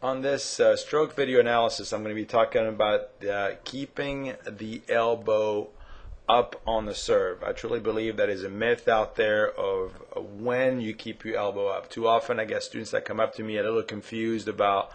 On this stroke video analysis, I'm going to be talking about keeping the elbow up on the serve. I truly believe that is a myth out there of when you keep your elbow up. Too often I get students that come up to me a little confused about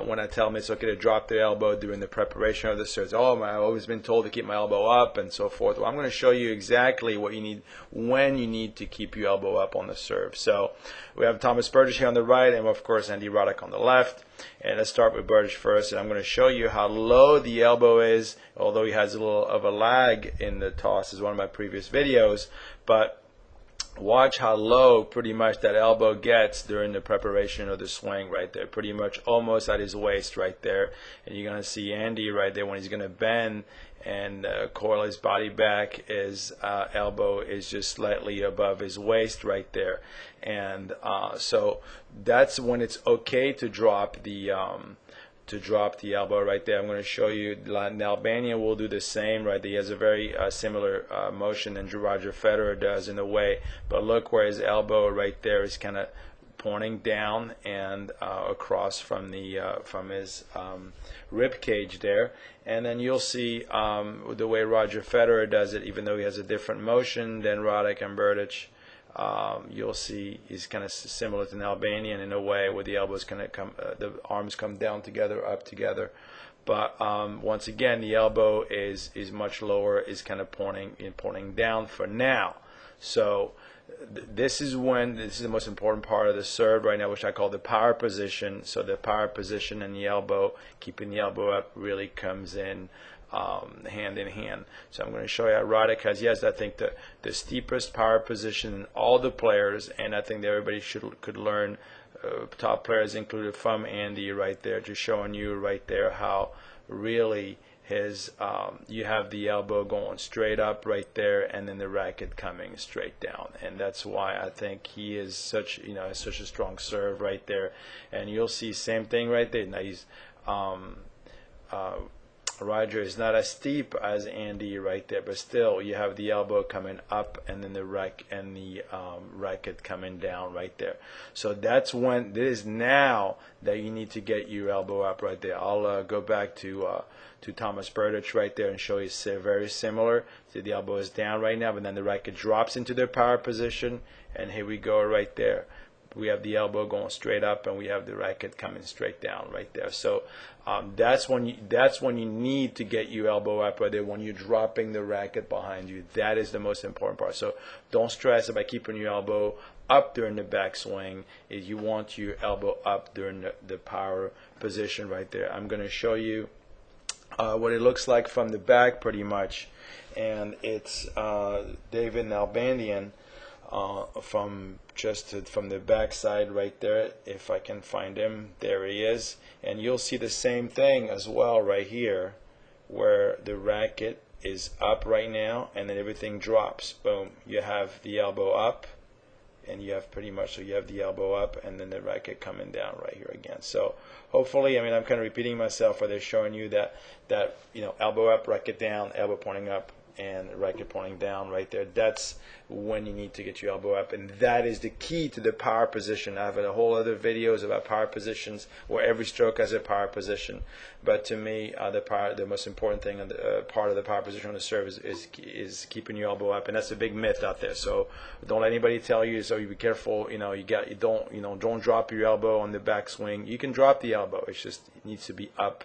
when I tell them it's okay to drop their elbow during the preparation of the serve. Oh, I've always been told to keep my elbow up and so forth. Well, I'm going to show you exactly what you need, when you need to keep your elbow up on the serve. So we have Thomas Burgess here on the right, and of course Andy Roddick on the left. And let's start with Burgess first, and I'm going to show you how low the elbow is, although he has a little of a lag in the toss, as one of my previous videos. But watch how low pretty much that elbow gets during the preparation of the swing right there, pretty much almost at his waist right there. And you're going to see Andy right there when he's going to bend and coil his body back, his elbow is just slightly above his waist right there. And so that's when it's okay to drop the elbow right there. I'm going to show you. Albanian will do the same right there. He has a very similar motion than Roger Federer does in a way, but look where his elbow right there is kind of pointing down and across from his rib cage there. And then you'll see the way Roger Federer does it, even though he has a different motion than Roddick and Berdych. You'll see he's kind of similar to an Albanian in a way, where the elbows kind of come, the arms come down together, up together. But once again, the elbow is much lower, is kind of pointing down for now. So this is the most important part of the serve right now, which I call the power position. So the power position and the elbow, keeping the elbow up, really comes in hand in hand. So I'm going to show you how Roddick has, yes, I think the steepest power position in all the players, and I think that everybody could learn, top players included, from Andy right there, just showing you right there how really his you have the elbow going straight up right there, and then the racket coming straight down. And that's why I think he is such a strong serve right there. And you'll see same thing right there. Now he's Roger is not as steep as Andy right there, but still you have the elbow coming up and then the racket coming down right there. So that's when this is now that you need to get your elbow up right there. I'll go back to Thomas Berdych right there and show you very similar. See, the elbow is down right now, but then the racket drops into their power position, and here we go right there. We have the elbow going straight up, and we have the racket coming straight down right there. So that's when you need to get your elbow up right there, when you're dropping the racket behind you. That is the most important part. So don't stress about keeping your elbow up during the backswing. You want your elbow up during the power position right there. I'm going to show you what it looks like from the back pretty much, and it's David Albanian. From the back side right there, if I can find him, there he is. And you'll see the same thing as well right here, where the racket is up right now and then everything drops. Boom, you have the elbow up, and you have pretty much, so you have the elbow up and then the racket coming down right here again. So hopefully, I mean, I'm kind of repeating myself, where they're showing you that elbow up, racket down, elbow pointing up, and racket pointing down right there. That's when you need to get your elbow up, and that is the key to the power position. I have a whole other videos about power positions, where every stroke has a power position. But to me, the most important thing, part of the power position on the serve is keeping your elbow up, and that's a big myth out there. So don't let anybody tell you. So you be careful. Don't drop your elbow on the backswing. You can drop the elbow. It needs to be up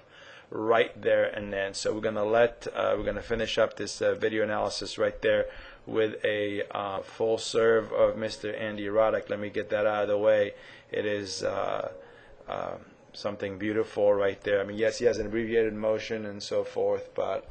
right there and then. So we're gonna finish up this video analysis right there with a full serve of Mr. Andy Roddick. Let me get that out of the way. It is something beautiful right there. I mean, yes, he has an abbreviated motion and so forth, but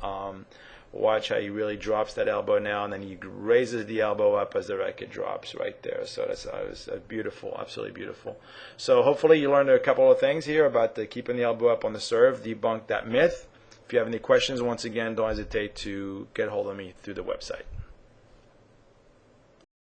watch how he really drops that elbow now, and then he raises the elbow up as the racket drops right there. So that's beautiful, absolutely beautiful. So hopefully you learned a couple of things here about keeping the elbow up on the serve, debunk that myth. If you have any questions, once again, don't hesitate to get hold of me through the website.